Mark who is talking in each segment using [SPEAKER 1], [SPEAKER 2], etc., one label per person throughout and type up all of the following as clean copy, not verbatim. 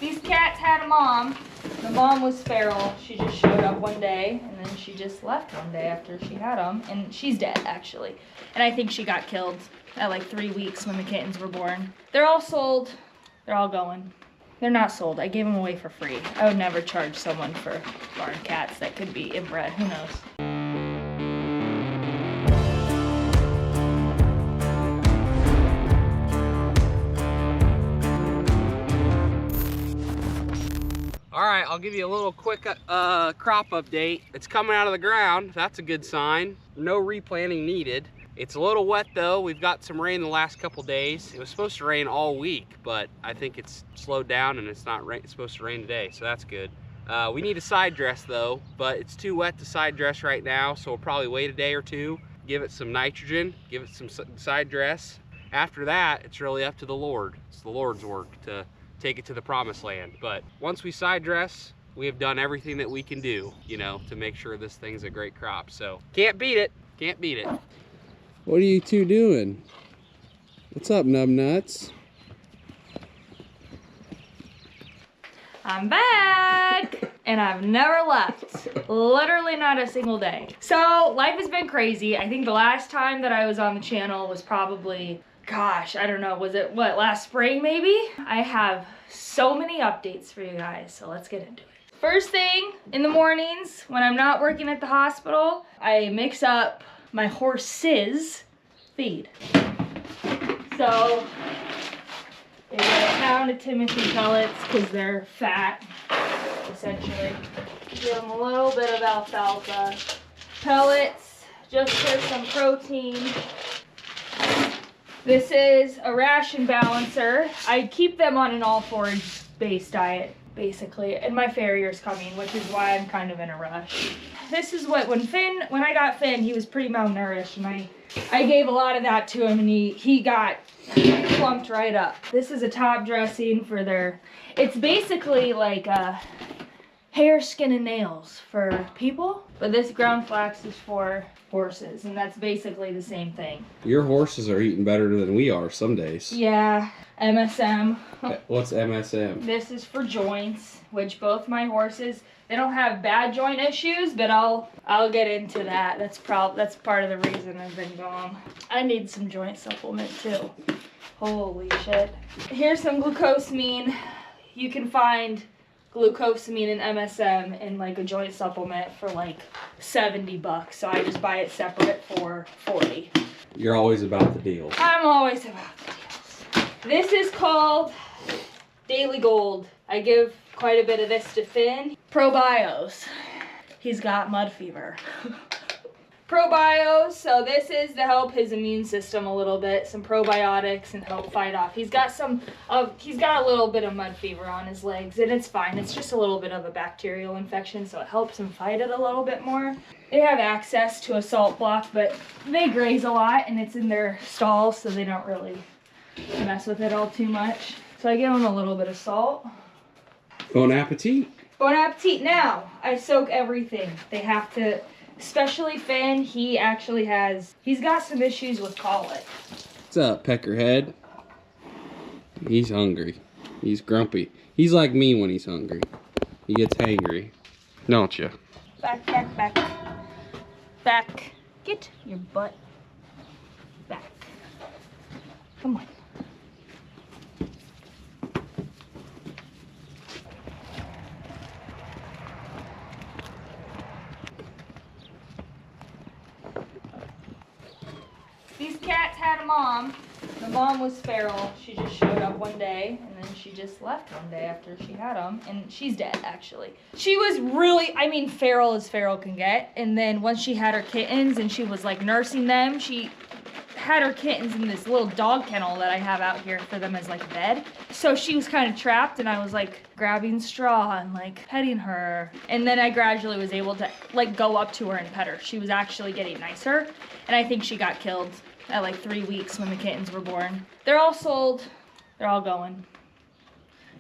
[SPEAKER 1] These cats had a mom. The mom was feral. She just showed up one day, and then she just left one day after she had them. And she's dead, actually. And I think she got killed at like 3 weeks when the kittens were born. They're all sold. They're all going. They're not sold. I gave them away for free. I would never charge someone for barn cats that could be inbred. Who knows?
[SPEAKER 2] All right, I'll give you a little quick crop update. It's coming out of the ground. That's a good sign. No replanting needed. It's a little wet though. We've got some rain the last couple days. It was supposed to rain all week, but I think it's slowed down and it's not supposed to rain today, so that's good. We need a side dress though, but it's too wet to side dress right now, so we'll probably wait a day or two, give it some nitrogen, give it some side dress. After that, it's really up to the Lord. It's the Lord's work to take it to the promised land. But once we side dress, we have done everything that we can do, you know, to make sure this thing's a great crop. So can't beat it. Can't beat it.
[SPEAKER 3] What are you two doing? What's up, numbnuts?
[SPEAKER 1] I'm back, and I've never left. Literally not a single day. So life has been crazy. I think the last time that I was on the channel was probably, gosh, I don't know, was it what, last spring maybe? I have so many updates for you guys, so let's get into it. First thing in the mornings when I'm not working at the hospital, I mix up my horse's feed. So they get a pound of Timothy pellets because they're fat, essentially. Give them a little bit of alfalfa pellets just for some protein. This is a ration balancer. I keep them on an all forage based diet, basically, and my farrier's coming, which is why I'm kind of in a rush. This is what, when I got Finn, he was pretty malnourished, and I gave a lot of that to him, and he got plumped right up. This is a top dressing for it's basically like hair, skin, and nails for people, but this ground flax is for horses, and that's basically the same thing.
[SPEAKER 3] Your horses are eating better than we are some days.
[SPEAKER 1] Yeah, MSM.
[SPEAKER 3] What's MSM?
[SPEAKER 1] This is for joints, which both my horses, they don't have bad joint issues, but I'll get into that. That's part of the reason I've been gone. I need some joint supplement too. Holy shit. Here's some glucosamine. You can find glucosamine and MSM in like a joint supplement for like $70, so I just buy it separate for $40.
[SPEAKER 3] You're always about the deal.
[SPEAKER 1] I'm always about the deals. This is called Daily Gold. I give quite a bit of this to Finn. Probios. He's got mud fever. Probios, so this is to help his immune system a little bit, some probiotics and help fight off. He's got a little bit of mud fever on his legs, and it's fine. It's just a little bit of a bacterial infection, so it helps him fight it a little bit more. They have access to a salt block, but they graze a lot, and it's in their stalls, so they don't really mess with it all too much. So I give them a little bit of salt.
[SPEAKER 3] Bon appetit.
[SPEAKER 1] Bon appetit. Now, I soak everything. They have to, especially Finn, he's got some issues with colic.
[SPEAKER 3] What's up, Peckerhead? He's hungry. He's grumpy. He's like me when he's hungry. He gets hangry. Don't you?
[SPEAKER 1] Back, back, back. Back. Get your butt back. Come on. These cats had a mom. The mom was feral. She just showed up one day, and then she just left one day after she had them, and she's dead, actually. She was really, feral as feral can get, and then once she had her kittens and she was like nursing them, she had her kittens in this little dog kennel that I have out here for them as like a bed. So she was kind of trapped, and I was like grabbing straw and like petting her, and then I gradually was able to like go up to her and pet her. She was actually getting nicer, and I think she got killed at like 3 weeks when the kittens were born. They're all sold. They're all going.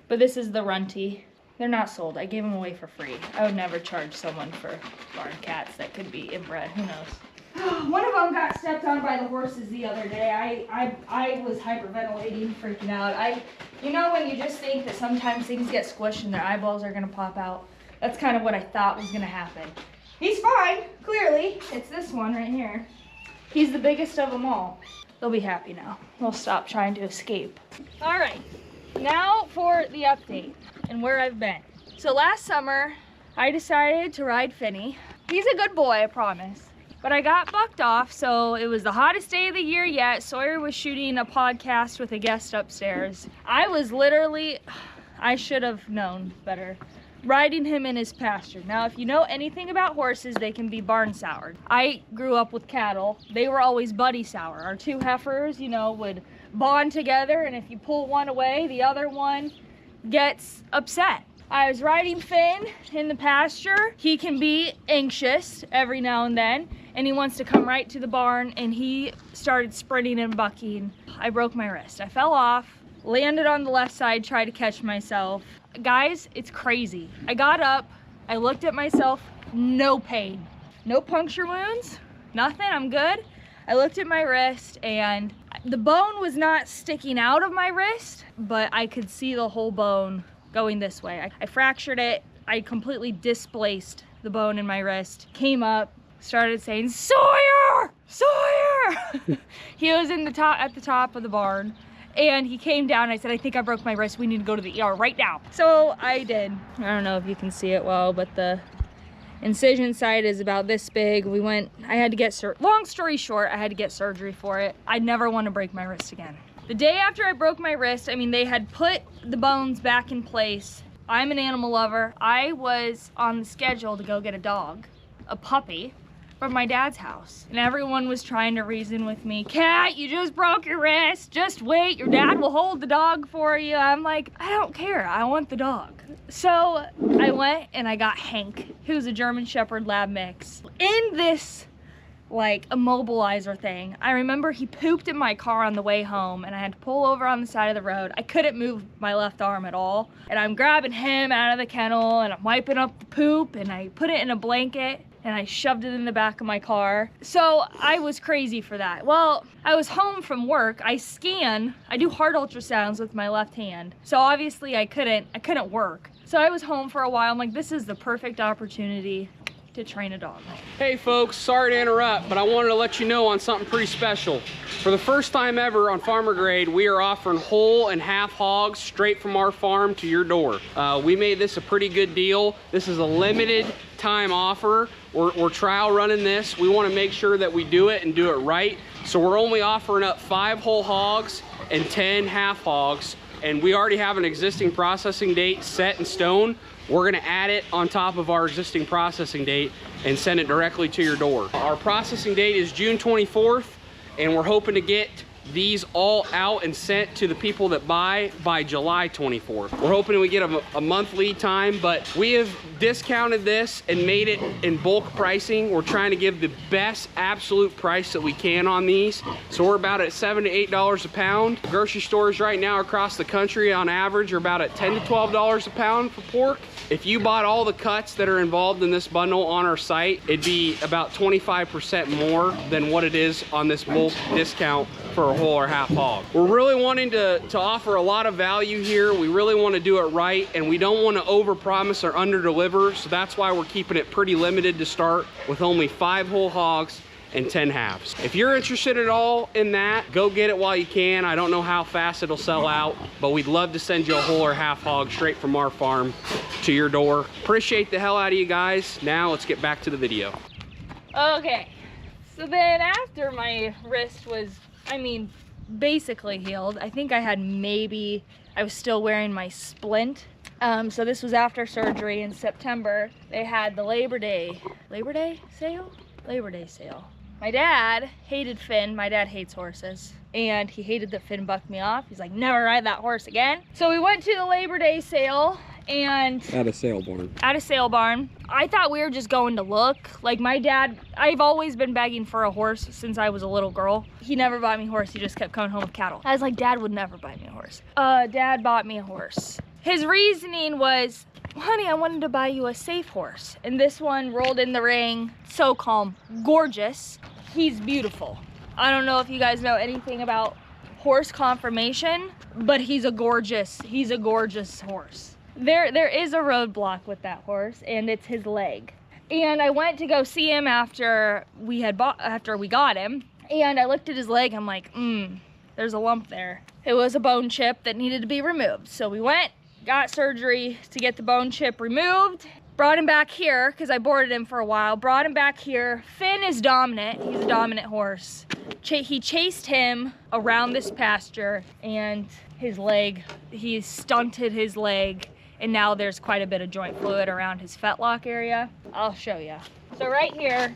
[SPEAKER 1] But this is the runty. They're not sold. I gave them away for free. I would never charge someone for barn cats that could be inbred. Who knows? One of them got stepped on by the horses the other day. I was hyperventilating, freaking out. You know when you just think that sometimes things get squished and their eyeballs are gonna pop out? That's kind of what I thought was gonna happen. He's fine, clearly. It's this one right here. He's the biggest of them all. They'll be happy now. They'll stop trying to escape. All right, now for the update and where I've been. So last summer, I decided to ride Finney. He's a good boy, I promise. But I got bucked off, so it was the hottest day of the year yet. Sawyer was shooting a podcast with a guest upstairs. I was literally, I should have known better, riding him in his pasture. Now, if you know anything about horses, they can be barn soured. I grew up with cattle. They were always buddy sour. Our two heifers, you know, would bond together, and if you pull one away, the other one gets upset. I was riding Finn in the pasture. He can be anxious every now and then, and he wants to come right to the barn, and he started sprinting and bucking. I broke my wrist. I fell off, landed on the left side, tried to catch myself. Guys, it's crazy. I got up, I looked at myself, no pain. No puncture wounds, nothing, I'm good. I looked at my wrist, and the bone was not sticking out of my wrist, but I could see the whole bone going this way. I fractured it. I completely displaced the bone in my wrist. Came up, started saying, "Sawyer! Sawyer!" He was at the top of the barn, and he came down. I said, "I think I broke my wrist. We need to go to the ER right now." So I did. I don't know if you can see it well, but the incision site is about this big. I had to get long story short, I had to get surgery for it. I never want to break my wrist again. The day after I broke my wrist, I mean, they had put the bones back in place. I'm an animal lover. I was on the schedule to go get a dog, a puppy, from my dad's house. And everyone was trying to reason with me. "Kat, you just broke your wrist. Just wait, your dad will hold the dog for you." I'm like, I don't care, I want the dog. So I went and I got Hank, who's a German Shepherd Lab mix. In this like immobilizer thing, I remember he pooped in my car on the way home, and I had to pull over on the side of the road. I couldn't move my left arm at all, and I'm grabbing him out of the kennel, and I'm wiping up the poop, and I put it in a blanket, and I shoved it in the back of my car. So I was crazy for that. Well, I was home from work. I do heart ultrasounds with my left hand, so obviously I couldn't work. So I was home for a while. I'm like, this is the perfect opportunity to train a dog.
[SPEAKER 2] Hey folks, sorry to interrupt, but I wanted to let you know on something pretty special. For the first time ever on Farmer Grade, we are offering whole and half hogs straight from our farm to your door. We made this a pretty good deal. This is a limited time offer. We're trial running this. We want to make sure that we do it and do it right. So we're only offering up 5 whole hogs and 10 half hogs. And we already have an existing processing date set in stone. We're gonna add it on top of our existing processing date and send it directly to your door. Our processing date is June 24th, and we're hoping to get these all out and sent to the people that buy by July 24th. We're hoping we get a month lead time, but we have discounted this and made it in bulk pricing. We're trying to give the best absolute price that we can on these. So we're about at $7 to $8 a pound. Grocery stores right now across the country on average are about at $10 to $12 a pound for pork. If you bought all the cuts that are involved in this bundle on our site, it'd be about 25% more than what it is on this bulk discount for a whole or half hog. We're really wanting to offer a lot of value here. We really want to do it right, and we don't want to overpromise or underdeliver, so that's why we're keeping it pretty limited to start with only 5 whole hogs and 10 halves. If you're interested at all in that, go get it while you can. I don't know how fast it'll sell out, but we'd love to send you a whole or half hog straight from our farm to your door. Appreciate the hell out of you guys. Now let's get back to the video.
[SPEAKER 1] Okay, so then after my wrist was, basically healed, I think I was still wearing my splint. So this was after surgery in September. They had the Labor Day sale? Labor Day sale. My dad hated Finn. My dad hates horses, and he hated that Finn bucked me off. He's like, never ride that horse again. So we went to the Labor Day sale, and
[SPEAKER 3] at a sale barn.
[SPEAKER 1] At a sale barn. I thought we were just going to look. Like my dad, I've always been begging for a horse since I was a little girl. He never bought me a horse. He just kept coming home with cattle. I was like, Dad would never buy me a horse. Dad bought me a horse. His reasoning was, honey, I wanted to buy you a safe horse. And this one rolled in the ring, so calm, gorgeous. he's beautiful. I don't know if you guys know anything about horse conformation, but he's a gorgeous horse. There is a roadblock with that horse, and it's his leg. And I went to go see him after we got him, and I looked at his leg. I'm like, there's a lump there. It was a bone chip that needed to be removed. So we went, got surgery to get the bone chip removed, brought him back here because I boarded him for a while, brought him back here. Finn is dominant. He's a dominant horse. He chased him around this pasture, and his leg, he stunted his leg, and now there's quite a bit of joint fluid around his fetlock area. I'll show you. So right here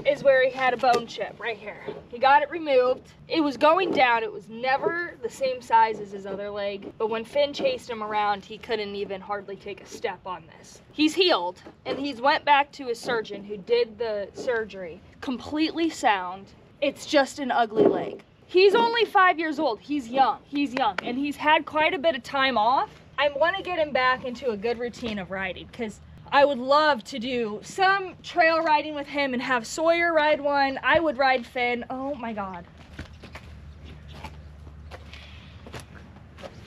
[SPEAKER 1] is where he had a bone chip, right here. He got it removed. It was going down. It was never the same size as his other leg, but when Finn chased him around, he couldn't even hardly take a step on this. He's healed, and he's went back to his surgeon who did the surgery, completely sound. It's just an ugly leg. He's only 5 years old. He's young, and he's had quite a bit of time off. I want to get him back into a good routine of riding, because I would love to do some trail riding with him and have Sawyer ride one. I would ride Finn. Oh my God.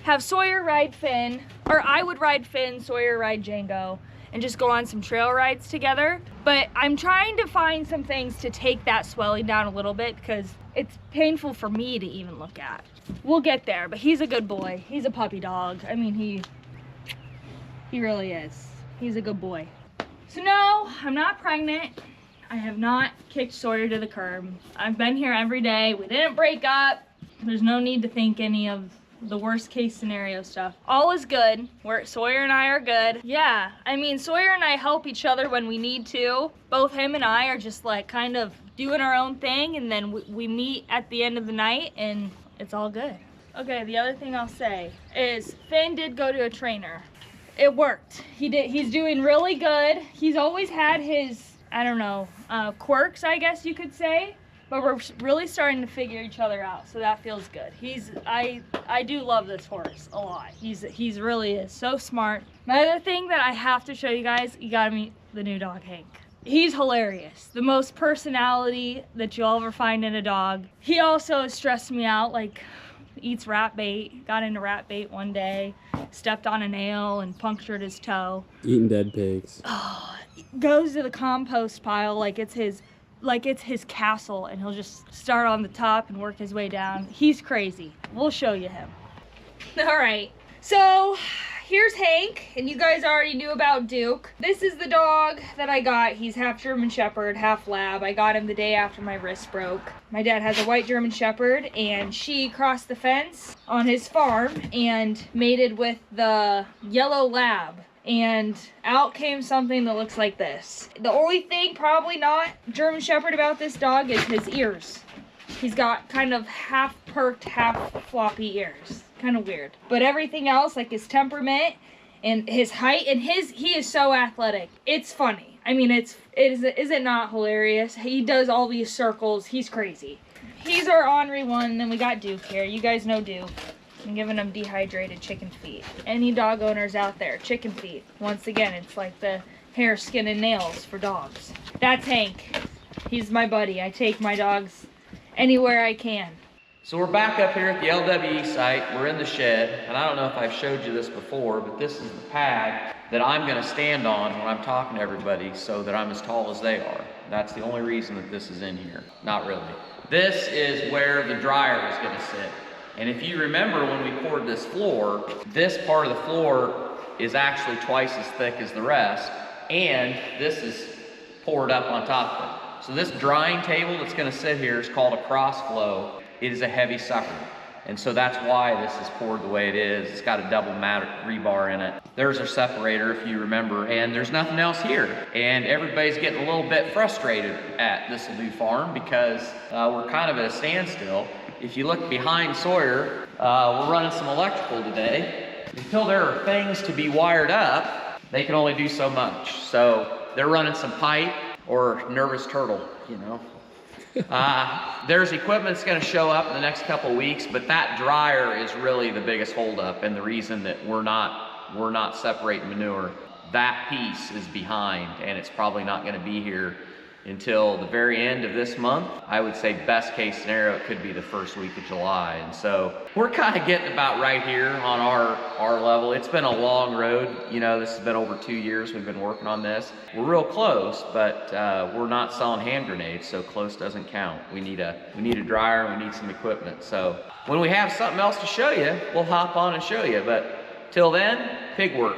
[SPEAKER 1] Have Sawyer ride Finn, or I would ride Finn, Sawyer ride Django, and just go on some trail rides together. But I'm trying to find some things to take that swelling down a little bit, because it's painful for me to even look at. We'll get there, but he's a good boy. He's a puppy dog. I mean, he really is. He's a good boy. So no, I'm not pregnant. I have not kicked Sawyer to the curb. I've been here every day. We didn't break up. There's no need to think any of the worst case scenario stuff. All is good. Sawyer and I are good. Yeah, I mean, Sawyer and I help each other when we need to. Both him and I are just like kind of doing our own thing, and then we meet at the end of the night and it's all good. Okay, the other thing I'll say is Finn did go to a trainer. It worked. He's doing really good. He's always had his, I don't know, quirks, I guess you could say, but we're really starting to figure each other out, so that feels good. I do love this horse a lot. He's really is so smart. My other thing that I have to show you guys, you gotta meet the new dog, Hank. He's hilarious. The most personality that you'll ever find in a dog. He also stressed me out, like, eats rat bait, got into rat bait one day, stepped on a nail and punctured his toe.
[SPEAKER 3] Eating dead pigs.
[SPEAKER 1] Oh, goes to the compost pile like it's his castle, and he'll just start on the top and work his way down. He's crazy. We'll show you him. All right, so here's Hank, and you guys already knew about Duke. This is the dog that I got. He's half German Shepherd, half Lab. I got him the day after my wrist broke. My dad has a white German Shepherd, and she crossed the fence on his farm and mated with the yellow Lab. And out came something that looks like this. The only thing probably not German Shepherd about this dog is his ears. He's got kind of half perked, half floppy ears. Kind of weird. But everything else, like his temperament and his height, and he is so athletic. It's funny. I mean, is it not hilarious? He does all these circles. He's crazy. He's our ornery one, and then we got Duke here. You guys know Duke. I'm giving him dehydrated chicken feet. Any dog owners out there, chicken feet. Once again, it's like the hair, skin, and nails for dogs. That's Hank. He's my buddy. I take my dogs anywhere I can.
[SPEAKER 4] So we're back up here at the LWE site. We're in the shed, and I don't know if I've showed you this before, but this is the pad that I'm gonna stand on when I'm talking to everybody so that I'm as tall as they are. That's the only reason that this is in here. Not really. This is where the dryer is gonna sit. And if you remember when we poured this floor, this part of the floor is actually twice as thick as the rest, and this is poured up on top of it. So this drying table that's gonna sit here is called a cross flow. It is a heavy sucker. And so that's why this is poured the way it is. It's got a double mat rebar in it. There's our separator, if you remember, and there's nothing else here. And everybody's getting a little bit frustrated at this new farm because we're kind of at a standstill. If you look behind Sawyer, we're running some electrical today. Until there are things to be wired up, they can only do so much. So they're running some pipe or nervous turtle, you know. There's equipment that's going to show up in the next couple of weeks, but that dryer is really the biggest holdup and the reason that we're not separating manure. That piece is behind, and it's probably not going to be here until the very end of this month. I would say best case scenario, it could be the first week of July. And so we're kind of getting about right here on our level. It's been a long road. You know, this has been over 2 years we've been working on this. We're real close, but we're not selling hand grenades, so close doesn't count. We need a dryer, and we need some equipment. So when we have something else to show you, we'll hop on and show you. But till then, pig work.